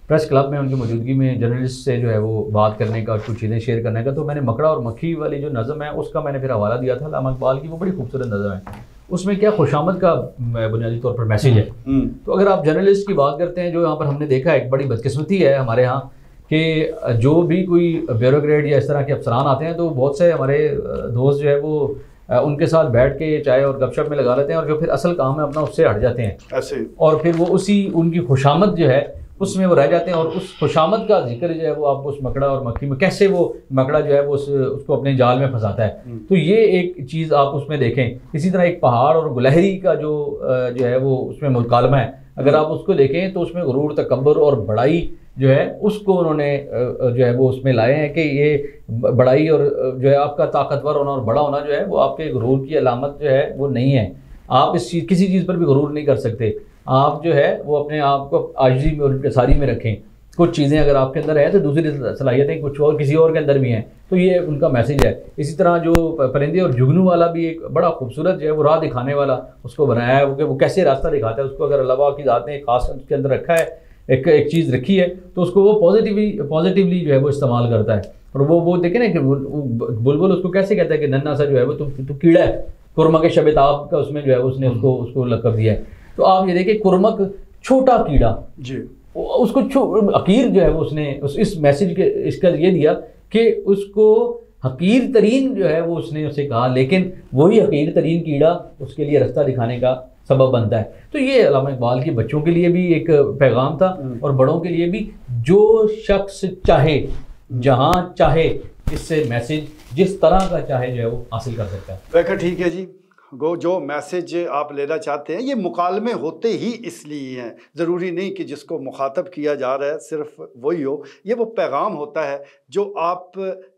प्रेस क्लब में उनकी मौजूदगी में जर्नलिस्ट से जो है वो बात करने का, कुछ चीज़ें शेयर करने का। तो मैंने मकड़ा और मक्खी वाली जो नज़म है उसका मैंने फिर हवाला दिया था अल्लामा इकबाल की। वो बड़ी खूबसूरत नज़म है। उसमें क्या खुशामद का बुनियादी तौर पर मैसेज है। तो अगर आप जर्नलिस्ट की बात करते हैं, जो यहाँ पर हमने देखा है, एक बड़ी बदकिस्मती है हमारे यहाँ कि जो भी कोई ब्यूरोक्रेट या इस तरह के अफसरान आते हैं, तो बहुत से हमारे दोस्त जो है वो उनके साथ बैठ के चाय और गपशप में लगा लेते हैं और जो फिर असल काम है अपना उससे हट जाते हैं ऐसे, और फिर वो उसी उनकी खुशामद जो है उसमें वो रह जाते हैं। और उस खुशामद का जिक्र जो है वो आप उस मकड़ा और मक्खी में, कैसे वो मकड़ा जो है वो उसको अपने जाल में फंसाता है, तो ये एक चीज़ आप उसमें देखें। इसी तरह एक पहाड़ और गुलहरी का जो है वो उसमें मुकालमा है, अगर आप उसको देखें तो उसमें गुरूर, तकब्बुर और बड़ाई जो है उसको उन्होंने जो है वो उसमें लाए हैं कि ये बड़ाई और जो है आपका ताकतवर होना और बड़ा होना जो है वो आपके गुरूर की अलामत जो है वो नहीं है। आप इस चीज़, किसी चीज़ पर भी गुरूर नहीं कर सकते। आप जो है वो अपने आप को आजिज़ी में और इंकिसारी में रखें। कुछ चीज़ें अगर आपके अंदर है तो दूसरी सलाहियतें कुछ और किसी और के अंदर भी हैं, तो ये उनका मैसेज है। इसी तरह जो परिंदे और जुगनू वाला भी एक बड़ा खूबसूरत जो है वो राह दिखाने वाला उसको बनाया है, वो कैसे रास्ता दिखाता है उसको। अगर अल्लाह की ज़ात ने खास उसके अंदर रखा है, एक चीज़ रखी है, तो उसको वो पॉजिटिवली जो है वो इस्तेमाल करता है। और वो देखे ना कि बुलबुल उसको कैसे कहता है कि नन्ना सा जो है वो तो कीड़ा है, कुरमक शबेताब का उसमें जो है उसने उसको लक़ब दिया है। तो आप ये देखिए, कुरमक छोटा कीड़ा जी, उसको हकीर जो है वो उसने इस मैसेज के इसका ये दिया कि उसको हकीर तरीन जो है वो उसने उसे कहा, लेकिन वही हकीर तरीन कीड़ा उसके लिए रास्ता दिखाने का सबब बनता है। तो ये अल्लामा इकबाल के बच्चों के लिए भी एक पैगाम था और बड़ों के लिए भी। जो शख्स चाहे, जहाँ चाहे, इससे मैसेज जिस तरह का चाहे जो है वो हासिल कर सकता है। बिल्कुल ठीक है जी। जो मैसेज आप लेना चाहते हैं, ये मुकालमे होते ही इसलिए हैं, ज़रूरी नहीं कि जिसको मुखातब किया जा रहा है सिर्फ वही हो। ये वो पैगाम होता है जो आप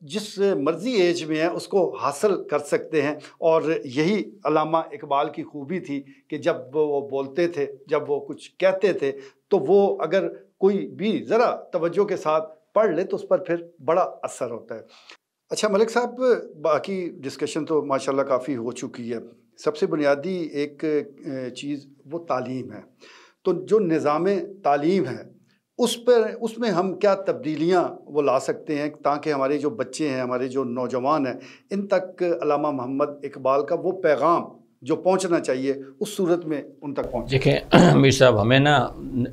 जिस मर्ज़ी एज में हैं उसको हासिल कर सकते हैं। और यही अल्लामा इकबाल की खूबी थी कि जब वो बोलते थे, जब वो कुछ कहते थे, तो वो अगर कोई भी ज़रा तवज्जो के साथ पढ़ ले तो उस पर फिर बड़ा असर होता है। अच्छा मलिक साहब, बाकी डिस्कशन तो माशाल्लाह काफ़ी हो चुकी है। सबसे बुनियादी एक चीज़ वो तालीम है। तो जो निज़ाम तालीम है उसमें हम क्या तब्दीलियाँ वो ला सकते हैं ताकि हमारे जो बच्चे हैं, हमारे जो नौजवान हैं, इन तक अल्लामा मोहम्मद इकबाल का वो पैगाम जो पहुंचना चाहिए उस सूरत में उन तक पहुंचे। देखें मीर साहब,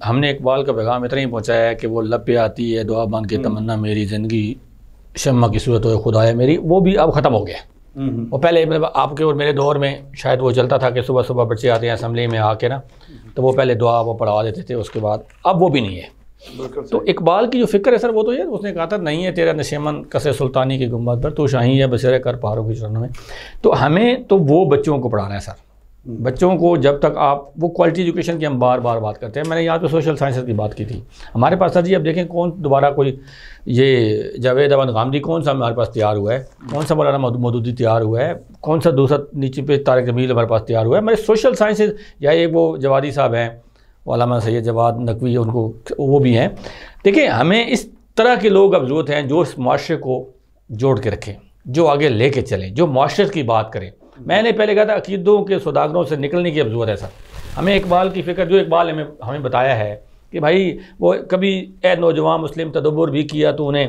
हमने इकबाल का पैगाम इतना ही पहुंचाया है कि वो लब पे आती है दुआ बन के तमन्ना मेरी ज़िंदगी शम्मा की सूरत हो खुदाया मेरी, वो भी अब ख़त्म हो गया। वो पहले मतलब आपके और मेरे दौर में शायद वो चलता था कि सुबह सुबह बच्चे आते हैं असम्बली में आके ना, तो वो पहले दुआ वो पढ़वा देते थे, उसके बाद अब वो भी नहीं है। तो इकबाल की जो फ़िक्र है सर, वो तो यार उसने कहा था नहीं है तेरा नशेमन कसे सुल्तानी की गुम्बद पर, तो शाही है बसेरे कर पहाड़ों की चरणों में। तो हमें तो वो बच्चों को पढ़ाना है सर, बच्चों को जब तक आप वो क्वालिटी एजुकेशन की हम बार बार बात करते हैं, मैंने यहाँ पे सोशल साइंसेस की बात की थी हमारे पास। सर जी अब देखें कौन दोबारा कोई ये जावेद अहमद गामदी कौन सा हमारे पास तैयार हुआ है, कौन सा मौलाना मौदूदी तैयार हुआ है, कौन सा दूसरा नीचे पे तारिक जमील हमारे पास तैयार हुआ है। हमारे सोशल साइंसेज या एक वो जवादी साहब हैं, वो अल्लामा सैयद जवाद नकवी, उनको वो भी हैं। देखिए हमें इस तरह के लोग अब ज़रूरत हैं जो इस माशरे को जोड़ के रखें, जो आगे लेके चलें, जो माशरे की बात करें। मैंने पहले कहा था अकीदों के सौदागरों से निकलने की अब ज़रूरत है सर। हमें इकबाल की फ़िक्र, जो इकबाल हमें बताया है कि भाई वो कभी ए नौजवान मुस्लिम तदब्बुर भी किया तूने,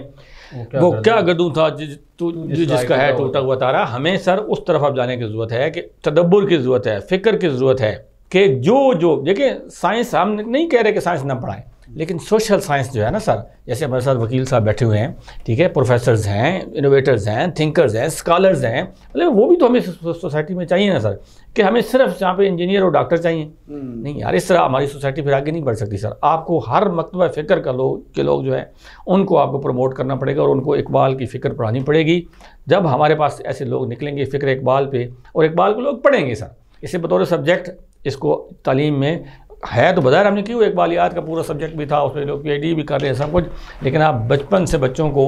वो क्या गर्दू था जिसका है टूटा हुआ तारा। हमें सर उस तरफ अब जाने की ज़रूरत है कि तदब्बुर की ज़रूरत है, फ़िक्र की ज़रूरत है कि जो देखिए साइंस हम नहीं कह रहे कि साइंस ना पढ़ाएं, लेकिन सोशल साइंस जो है ना सर, जैसे हमारे साथ वकील साहब बैठे हुए हैं, ठीक है, प्रोफेसर्स हैं, इनोवेटर्स हैं, थिंकर्स हैं, स्कॉलर्स हैं, मतलब वो भी तो हमें सोसाइटी में चाहिए ना सर, कि हमें सिर्फ यहाँ पे इंजीनियर और डॉक्टर चाहिए नहीं यार, इस तरह हमारी सोसाइटी फिर आगे नहीं बढ़ सकती सर। आपको हर मकतबा फ़िक्र का लोग जो है उनको आपको प्रमोट करना पड़ेगा और उनको इकबाल की फ़िक्र पढ़ानी पड़ेगी। जब हमारे पास ऐसे लोग निकलेंगे फ़िक्र इकबाल पे, और इकबाल को लोग पढ़ेंगे सर, इसे बतौर सब्जेक्ट इसको तालीम में है तो बज़ाहिर हमने क्यों, इकबालियात का पूरा सब्जेक्ट भी था, उसमें लोग PhD भी कर रहे हैं सब कुछ, लेकिन आप बचपन से बच्चों को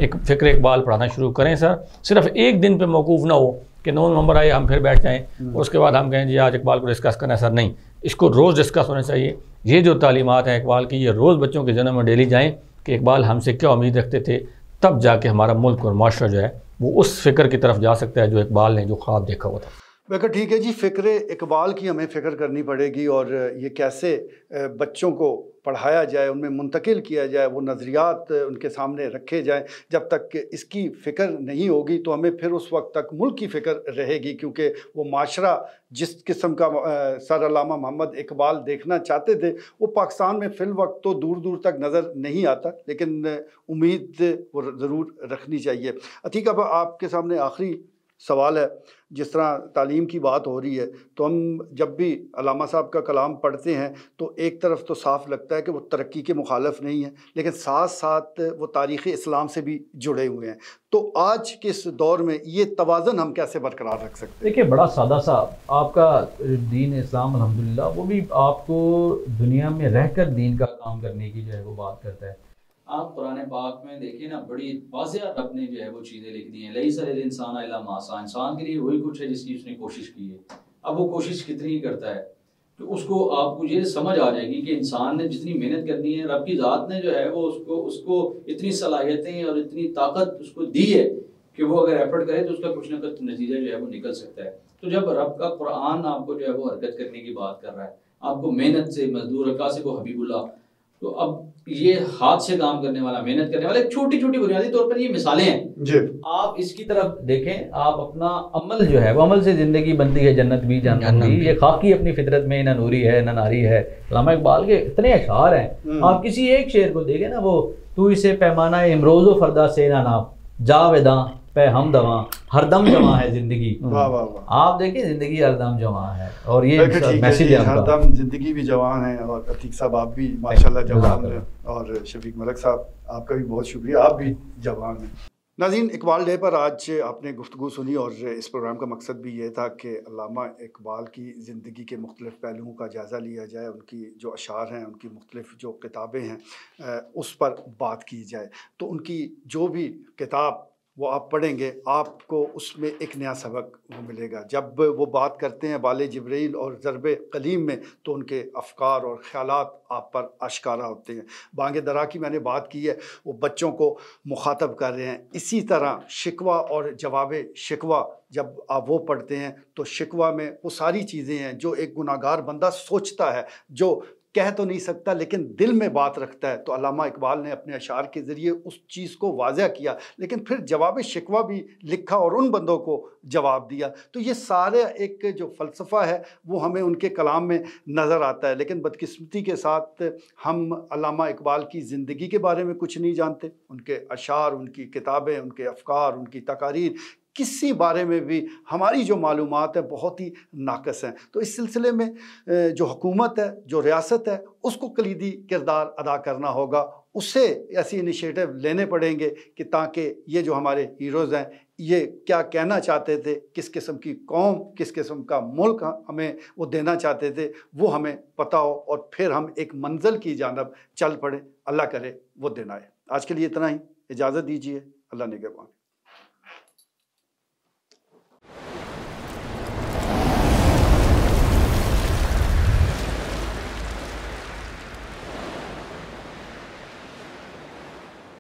एक फ़िक्र इकबाल पढ़ाना शुरू करें सर। सिर्फ एक दिन पे मौकूफ़ ना हो कि 9 नवंबर आए हम फिर बैठ जाएँ और उसके बाद हम कहें जी आज इकबाल को डिस्कस करना है सर, नहीं, इसको रोज़ डिस्कस होना चाहिए। ये जो तालीमात हैं इकबाल की, ये रोज़ बच्चों के जन्म में डेली जाएँ कि इकबाल हमसे क्या उम्मीद रखते थे, तब जाके हमारा मुल्क और माशरा जो है वो उस फ़िक्र की तरफ जा सकता है जो इकबाल ने जो ख्वाब देखा हुआ था। बिल्कुल ठीक है जी, फ़िक्र इकबाल की हमें फ़िक्र करनी पड़ेगी और ये कैसे बच्चों को पढ़ाया जाए, उनमें मुंतकिल किया जाए, वो नज़रियात उनके सामने रखे जाएं। जब तक इसकी फ़िक्र नहीं होगी तो हमें फिर उस वक्त तक मुल्क की फ़िक्र रहेगी, क्योंकि वो माशरा जिस किस्म का सर अल्लामा मोहम्मद इकबाल देखना चाहते थे वो पाकिस्तान में फ़िल वक्त तो दूर दूर तक नज़र नहीं आता, लेकिन उम्मीद वो ज़रूर रखनी चाहिए। अतीक, अब आपके सामने आखिरी सवाल है। जिस तरह तालीम की बात हो रही है तो हम जब भी अल्लामा साहब का कलाम पढ़ते हैं तो एक तरफ तो साफ़ लगता है कि वो तरक्की के मुखालफ नहीं है, लेकिन साथ साथ वो तारीख़ इस्लाम से भी जुड़े हुए हैं। तो आज के इस दौर में ये तवाज़ुन हम कैसे बरकरार रख सकते हैं? देखिए बड़ा सादा सा आपका दीन इस्लाम अल्हम्दुलिल्लाह, वो भी आपको दुनिया में रहकर दीन का काम करने की जो है वो बात करता है। आप कुरान पाक में देखिए ना, बड़ी वाज़ेह रब ने जो है वो चीज़ें लिख दी हैं, लैसा लिल इंसान इल्ला मा सा, इंसान के लिए वही कुछ है जिसकी उसने कोशिश की है। अब वो कोशिश कितनी ही करता है तो उसको आपको ये समझ आ जाएगी कि इंसान ने जितनी मेहनत करनी है, रब की ज़ात ने जो है वो उसको इतनी सलाहियतें और इतनी ताकत उसको दी है कि वो अगर एफर्ट करे तो उसका कुछ ना कुछ नतीजा जो है वो निकल सकता है। तो जब रब का कुरान आपको जो है वो हरकत करने की बात कर रहा है, आपको मेहनत से मजदूर कासिब को हबीबुल्लाह, तो अब ये हाथ से काम करने वाला, मेहनत करने वाला, छोटी छोटी बुनियादी तौर पर ये मिसालें हैं जी। आप इसकी तरफ देखें, आप अपना अमल जो है वो अमल से ज़िंदगी बनती है, जन्नत भी जन्नत भी। ये खाकी अपनी फितरत में ना नूरी है ना नारी है। अल्लामा इकबाल के इतने अशार हैं, आप किसी एक शेर को देखें ना, वो तू इसे पैमाना इमरोज़ो फरदा से ना नाप, जावेदा पे हम दवा हरदम जमा है जिंदगी। आप देखिए जिंदगी हरदम जमा है, और ये मैसेज है हरदम जिंदगी भी जवान है। और अतीक साहब आप भी माशाल्लाह जवान हैं, और शफीक मलिक साहब आपका भी बहुत शुक्रिया, आप भी जवान हैं। नाज़रीन, इकबाल डे पर आज आपने गुफ्तगू सुनी और इस प्रोग्राम का मकसद भी ये था कि अल्लामा इकबाल की ज़िंदगी के मुख्तलिफ़ पहलुओं का जायज़ा लिया जाए, उनकी जो अशार हैं, उनकी मुख्तलिफ़ जो किताबें हैं उस पर बात की जाए। तो उनकी जो भी किताब वो आप पढ़ेंगे आपको उसमें एक नया सबक वो मिलेगा। जब वो बात करते हैं बाले जिब्रील और ज़रबे कलीम में तो उनके अफ़कार और ख़यालात आप पर आश्कारा होते हैं। बांगे दरा की मैंने बात की है, वो बच्चों को मुखातब कर रहे हैं। इसी तरह शिकवा और जवाब शिकवा जब आप वो पढ़ते हैं तो शिकवा में वो सारी चीज़ें हैं जो एक गुनाहगार बंदा सोचता है, जो कह तो नहीं सकता लेकिन दिल में बात रखता है। तो अल्लामा इकबाल ने अपने अशार के ज़रिए उस चीज़ को वाज़ह किया, लेकिन फिर जवाब शिकवा भी लिखा और उन बंदों को जवाब दिया। तो ये सारे एक जो फ़लसफ़ा है वो हमें उनके कलाम में नज़र आता है। लेकिन बदकिस्मती के साथ हम अल्लामा इकबाल की ज़िंदगी के बारे में कुछ नहीं जानते। उनके अशार, उनकी किताबें, उनके अफ़कार, उनकी तकारीर किसी बारे में भी हमारी जो मालूमात है बहुत ही नाकस हैं। तो इस सिलसिले में जो हुकूमत है, जो रियासत है, उसको कलीदी किरदार अदा करना होगा। उससे ऐसी इनिशिएटिव लेने पड़ेंगे कि ताकि ये जो हमारे हीरोज़ हैं ये क्या कहना चाहते थे, किस किस्म की कौम, किस किस्म का मुल्क हमें वो देना चाहते थे, वो हमें पता हो और फिर हम एक मंजिल की जानब चल पड़े। अल्लाह करे वो दिन आए। आज के लिए इतना ही, इजाज़त दीजिए। अल्लाह निगहबान।